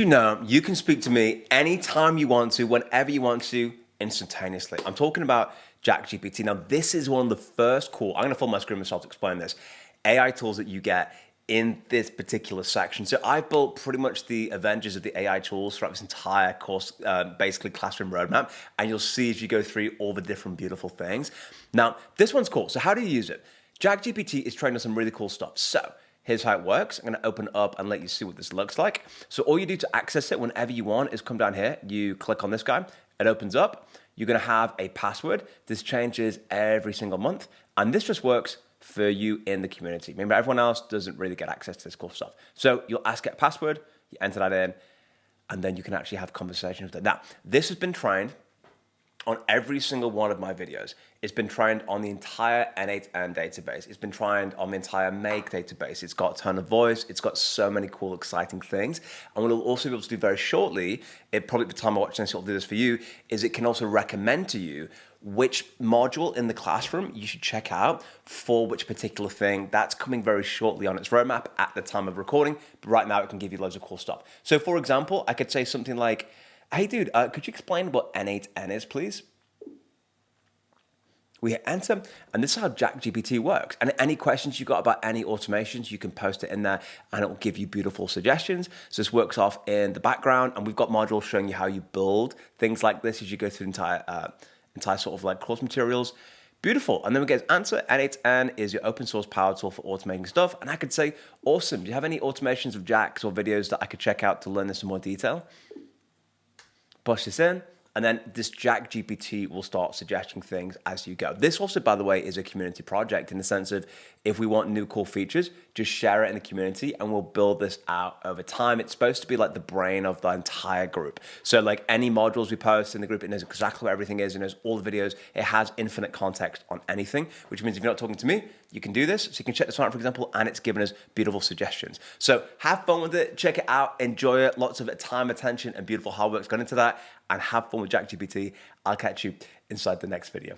You know, you can speak to me anytime you want to, whenever you want to, instantaneously. I'm talking about GPT. Now, this is one of the first cool, I'm going to fill my screen myself to explain this, AI tools that you get in this particular section. So I've built pretty much the Avengers of the AI tools throughout this entire course, basically classroom roadmap, and you'll see as you go through all the different beautiful things. Now, this one's cool. So how do you use it? GPT is trained on some really cool stuff. So here's how it works. I'm going to open it up and let you see what this looks like. So all you do to access it whenever you want is come down here. You click on this guy. It opens up. You're going to have a password. This changes every single month. And this just works for you in the community. Remember, everyone else doesn't really get access to this cool stuff. So you'll ask it a password. You enter that in. And then you can actually have conversations with it. Now, this has been trained on every single one of my videos. It's been trained on the entire N8N database. It's been trained on the entire Make database. It's got tone of voice. It's got so many cool, exciting things. And what it'll also be able to do very shortly, it probably by the time I watch this, it'll do this for you, is it can also recommend to you which module in the classroom you should check out for which particular thing. That's coming very shortly on its roadmap at the time of recording. But right now, it can give you loads of cool stuff. So for example, I could say something like, hey, dude, could you explain what N8N is, please? We hit enter, and this is how GPT works. And any questions you got about any automations, you can post it in there, and it will give you beautiful suggestions. So this works off in the background, and we've got modules showing you how you build things like this as you go through the entire sort of like course materials. Beautiful. And then we get answer. N8N is your open source power tool for automating stuff. And I could say, awesome. Do you have any automations of Jacks or videos that I could check out to learn this in more detail? Push this in, and then this GPT will start suggesting things as you go. This also, by the way, is a community project in the sense of if we want new cool features, just share it in the community and we'll build this out over time. It's supposed to be like the brain of the entire group. So like any modules we post in the group, it knows exactly what everything is. It knows all the videos. It has infinite context on anything, which means if you're not talking to me, you can do this. So you can check this one out, for example, and it's given us beautiful suggestions. So have fun with it. Check it out. Enjoy it. Lots of time, attention, and beautiful hard work's gone into that. And have fun with GPT. I'll catch you inside the next video.